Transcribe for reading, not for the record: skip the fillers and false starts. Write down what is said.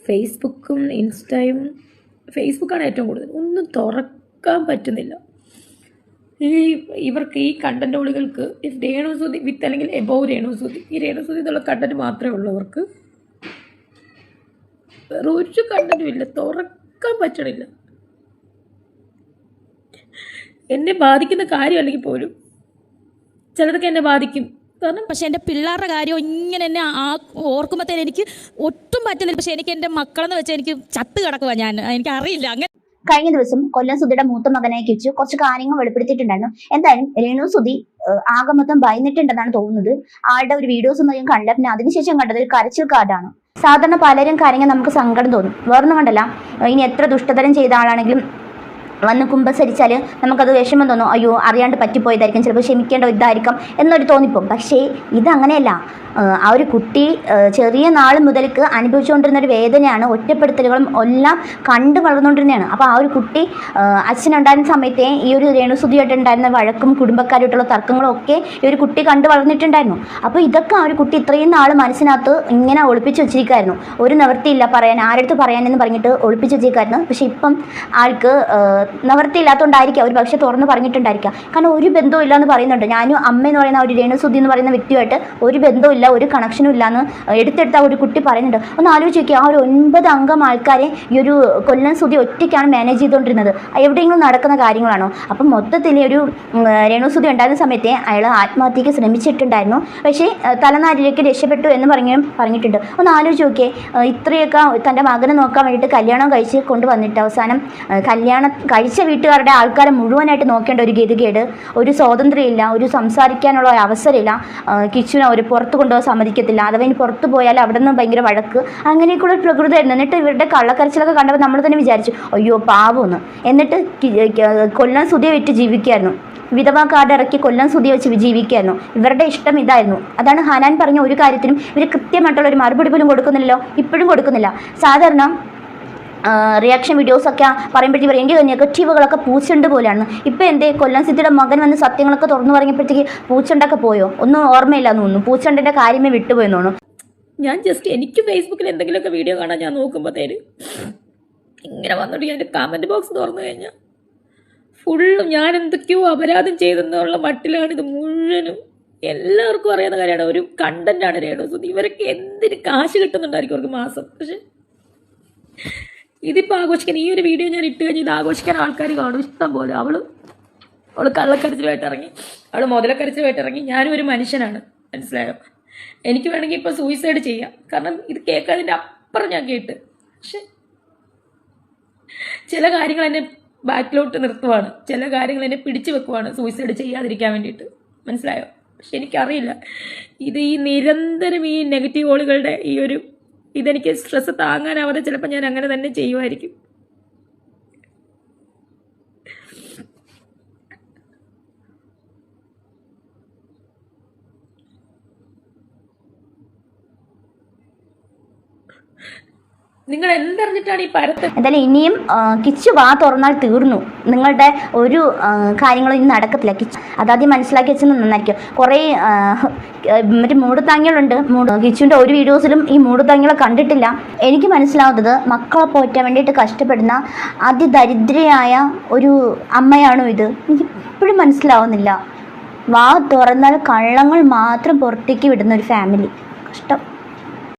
ഫേസ്ബുക്കും ഇൻസ്റ്റയും, ഫേസ്ബുക്കാണ് ഏറ്റവും കൂടുതൽ. ഒന്നും തുറക്കാൻ പറ്റുന്നില്ല. ഇവർക്ക് ഈ കണ്ടന്റ് ഓളികൾക്ക് രേണുസുതി വിത്ത് അല്ലെങ്കിൽ എബോവ് രേണുസുതി, ഈ രേണുസുതി എന്നുള്ള കണ്ടന്റ് മാത്രമേ ഉള്ളവർക്ക്. വേറെ ഒരു കണ്ടന്റും ഇല്ല, തുറക്കാൻ പറ്റണില്ല. എന്നെ ബാധിക്കുന്ന കാര്യം അല്ലെങ്കിൽ പോലും ചിലതൊക്കെ എന്നെ ബാധിക്കും. കാരണം പക്ഷെ എൻ്റെ പിള്ളേരുടെ കാര്യം ഇങ്ങനെ എന്നെ ഓർക്കുമ്പോഴത്തേന് എനിക്ക് ഒട്ടും പറ്റുന്നില്ല. പക്ഷെ എനിക്ക് എൻ്റെ മക്കളെന്ന് വെച്ചാൽ എനിക്ക് ചത്ത് കിടക്കുക. എനിക്കറിയില്ല. അങ്ങനെ കഴിഞ്ഞ ദിവസം കൊല്ലം സുധിയുടെ മൂത്ത മകനെ കുറിച്ച് കുറച്ച് കാര്യങ്ങൾ വെളിപ്പെടുത്തിയിട്ടുണ്ടായിരുന്നു. എന്തായാലും രേണു സുധി ആകെ മൊത്തം ഭയന്നിട്ടുണ്ടെന്നാണ് തോന്നുന്നത്. ആളുടെ ഒരു വീഡിയോസ് ഒന്നും ഞാൻ കണ്ടില്ല. പിന്നെ അതിനുശേഷം കണ്ടത് ഒരു കരച്ചിൽ കാർഡാണ്. സാധാരണ പലരും കരഞ്ഞാൽ നമുക്ക് സങ്കടം തോന്നും. വേറൊന്നും കണ്ടല്ല, ഇനി എത്ര ദുഷ്ടതരം ചെയ്ത ആളാണെങ്കിലും വന്ന് കുമ്പസരിച്ചാൽ നമുക്കത് വിഷമം തോന്നും. അയ്യോ അറിയാണ്ട് പറ്റിപ്പോയതായിരിക്കും, ചിലപ്പോൾ ക്ഷമിക്കേണ്ട ഇതായിരിക്കും എന്നൊരു തോന്നിപ്പോം. പക്ഷേ ഇതങ്ങനെയല്ല. ആ ഒരു കുട്ടി ചെറിയ നാൾ മുതൽക്ക് അനുഭവിച്ചുകൊണ്ടിരുന്ന ഒരു വേദനയാണ്, ഒറ്റപ്പെടുത്തലുകളും എല്ലാം കണ്ടു വളർന്നുകൊണ്ടിരുന്നതാണ്. അപ്പോൾ ആ ഒരു കുട്ടി അച്ഛനുണ്ടായിരുന്ന സമയത്തെ ഈ ഒരു രേണുസുധിയായിട്ടുണ്ടായിരുന്ന വഴക്കും കുടുംബക്കാരുമായിട്ടുള്ള തർക്കങ്ങളും ഒക്കെ ഈ ഒരു കുട്ടി കണ്ടു വളർന്നിട്ടുണ്ടായിരുന്നു. അപ്പോൾ ഇതൊക്കെ ആ ഒരു കുട്ടി ഇത്രയും നാൾ മനസ്സിനകത്ത് ഇങ്ങനെ ഒളിപ്പിച്ച് വെച്ചിരിക്കുമായിരുന്നു. ഒരു നിവൃത്തിയില്ല പറയാൻ, ആരടുത്ത് പറയാനെന്ന് പറഞ്ഞിട്ട് ഒളിപ്പിച്ച് വെച്ചിരിക്കുമായിരുന്നു. പക്ഷേ ഇപ്പം ആൾക്ക് നിവൃത്തിയില്ലാത്തതുകൊണ്ടായിരിക്കും അവർ പക്ഷേ തുറന്ന് പറഞ്ഞിട്ടുണ്ടായിരിക്കാം. കാരണം ഒരു ബന്ധവും ഇല്ല എന്ന് പറയുന്നുണ്ട്. ഞാനും അമ്മ എന്ന് പറയുന്ന ഒരു രേണുസുധി എന്ന് പറയുന്ന വ്യക്തിയുമായിട്ട് ഒരു ബന്ധവും ഇല്ല, ഒരു കണക്ഷനും ഇല്ലാന്ന് എടുത്തെടുത്ത ഒരു കുട്ടി പറയുന്നുണ്ട്. ഒന്ന് ആലോചിച്ച് നോക്കി, ആ ഒരു 9 അംഗം ആൾക്കാരെ ഈ ഒരു കൊല്ലം സുധി ഒറ്റയ്ക്കാണ് മാനേജ് ചെയ്തുകൊണ്ടിരുന്നത്. എവിടെയെങ്കിലും നടക്കുന്ന കാര്യങ്ങളാണോ? അപ്പം മൊത്തത്തിൽ ഒരു രേണുസുധി ഉണ്ടായിരുന്ന സമയത്തെ അയാൾ ആത്മഹത്യക്ക് ശ്രമിച്ചിട്ടുണ്ടായിരുന്നു. പക്ഷേ തലനാരിലേക്ക് രക്ഷപ്പെട്ടു എന്ന് പറഞ്ഞിട്ടുണ്ട്. ഒന്ന് ആലോചിച്ച് നോക്കിയേ, ഇത്രയൊക്കെ തൻ്റെ മകനെ നോക്കാൻ വേണ്ടിയിട്ട് കല്യാണം കഴിച്ച് കൊണ്ടുവന്നിട്ട് അവസാനം കല്യാണം കഴിച്ച വീട്ടുകാരുടെ ആൾക്കാരെ മുഴുവനായിട്ട് നോക്കേണ്ട ഒരു ഗതികേട്, ഒരു സ്വാതന്ത്ര്യമില്ല, ഒരു സംസാരിക്കാനുള്ള ഒരു അവസരമില്ല. കിച്ചുവിനെ ഒരു പുറത്ത് കൊണ്ടുപോകാൻ സമ്മതിക്കത്തില്ല. അഥവാ ഇനി പുറത്ത് പോയാൽ അവിടെ നിന്ന് ഭയങ്കര വഴക്ക്, അങ്ങനെയൊക്കെയുള്ള ഒരു പ്രകൃതമായിരുന്നു. എന്നിട്ട് ഇവരുടെ കള്ളക്കരച്ചിലൊക്കെ കണ്ടപ്പോൾ നമ്മൾ തന്നെ വിചാരിച്ചു അയ്യോ പാവമെന്ന്. എന്നിട്ട് കൊല്ലം സുധിയെ വിറ്റ് ജീവിക്കുമായിരുന്നു. വിധവാ കാർഡ് ഇറക്കി കൊല്ലം സുധിയെ വെച്ച് ജീവിക്കുമായിരുന്നു. ഇവരുടെ ഇഷ്ടം ഇതായിരുന്നു. അതാണ് ഹനാൻ പറഞ്ഞ ഒരു കാര്യത്തിനും ഇവർ കൃത്യമായിട്ടുള്ള ഒരു മറുപടി പോലും കൊടുക്കുന്നില്ലല്ലോ, ഇപ്പോഴും കൊടുക്കുന്നില്ല. സാധാരണ റിയാക്ഷൻ വീഡിയോസൊക്കെ പറയുമ്പോഴത്തേക്ക് പറയും എനിക്ക് നെഗറ്റീവുകളൊക്കെ പൂച്ചണ്ട് പോലെയാണ്. ഇപ്പം എന്തേ കൊല്ലം സിദ്ധിയുടെ മകൻ വന്ന് സത്യങ്ങളൊക്കെ തുറന്നു പറഞ്ഞപ്പോഴത്തേക്ക് പൂച്ചണ്ടൊക്കെ പോയോ? ഒന്നും ഓർമ്മയില്ലാന്ന് തോന്നുന്നു. പൂച്ചണ്ടിൻ്റെ കാര്യമേ വിട്ടുപോയെന്ന് തോന്നുന്നു. ഞാൻ ജസ്റ്റ് എനിക്ക് ഫേസ്ബുക്കിൽ എന്തെങ്കിലുമൊക്കെ വീഡിയോ കാണാൻ ഞാൻ നോക്കുമ്പോഴത്തേന് ഇങ്ങനെ വന്നിട്ട് ഞാൻ കമൻറ്റ് ബോക്സ് തുറന്നു കഴിഞ്ഞാൽ ഫുള്ളും ഞാൻ എന്തൊക്കെയോ അപരാധം ചെയ്തെന്നുള്ള മട്ടിലാണ് ഇത് മുഴുവനും. എല്ലാവർക്കും അറിയാവുന്ന കാര്യമാണ്, ഒരു കണ്ടന്റാണ് രേണുസുധി. ഇവരൊക്കെ എന്തിന് കാശ് കിട്ടുന്നുണ്ടായിരിക്കും അവർക്ക് മാസം. പക്ഷെ ഇതിപ്പോൾ ആഘോഷിക്കാൻ ഈ ഒരു വീഡിയോ ഞാൻ ഇട്ട് കഴിഞ്ഞ് ഇത് ആഘോഷിക്കാൻ ആൾക്കാർ കാണും ഇഷ്ടം പോലെ. അവൾ കള്ളക്കരച്ചിലുമായിട്ട് ഇറങ്ങി, അവൾ മുതലക്കരച്ചിലുമായിട്ട് ഇറങ്ങി. ഞാനും ഒരു മനുഷ്യനാണ്, മനസ്സിലായോ? എനിക്ക് വേണമെങ്കിൽ ഇപ്പോൾ സൂയിസൈഡ് ചെയ്യാം. കാരണം ഇത് കേൾക്കാതിൻ്റെ അപ്പുറം ഞാൻ കേട്ട്. പക്ഷെ ചില കാര്യങ്ങൾ എന്നെ ബാക്കിലോട്ട് നിർത്തുവാണ്, ചില കാര്യങ്ങൾ എന്നെ പിടിച്ചു വെക്കുവാണ് സൂയിസൈഡ് ചെയ്യാതിരിക്കാൻ വേണ്ടിയിട്ട്, മനസ്സിലായോ? പക്ഷെ എനിക്കറിയില്ല, ഇത് ഈ നിരന്തരം ഈ നെഗറ്റീവ് ഓളുകളുടെ ഈ ഒരു ഇതെനിക്ക് സ്ട്രെസ് താങ്ങാനാവാതെ ചിലപ്പോൾ ഞാൻ അങ്ങനെ തന്നെ ചെയ്യുമായിരിക്കും. നിങ്ങൾ എന്തറിഞ്ഞിട്ടാണ് ഈ പരത്ത്? എന്തായാലും ഇനിയും കിച്ചു വാ തുറന്നാൽ തീർന്നു. നിങ്ങളുടെ ഒരു കാര്യങ്ങളും ഇനി നടക്കത്തില്ല. അതാദ്യം മനസ്സിലാക്കി വെച്ചത് നന്നായിരിക്കും. കുറേ മറ്റേ മൂടുതാങ്ങികളുണ്ട്. കിച്ചുവിൻ്റെ ഒരു വീഡിയോസിലും ഈ മൂടുതാങ്ങികളെ കണ്ടിട്ടില്ല. എനിക്ക് മനസ്സിലാവുന്നത് മക്കളെ പോറ്റാൻ വേണ്ടിയിട്ട് കഷ്ടപ്പെടുന്ന അതിദരിദ്രയായ ഒരു അമ്മയാണോ ഇത്? എനിക്ക് ഇപ്പോഴും മനസ്സിലാവുന്നില്ല. വാ തുറന്നാൽ കള്ളങ്ങൾ മാത്രം പുറത്തേക്ക് വിടുന്ന ഒരു ഫാമിലി. കഷ്ടം.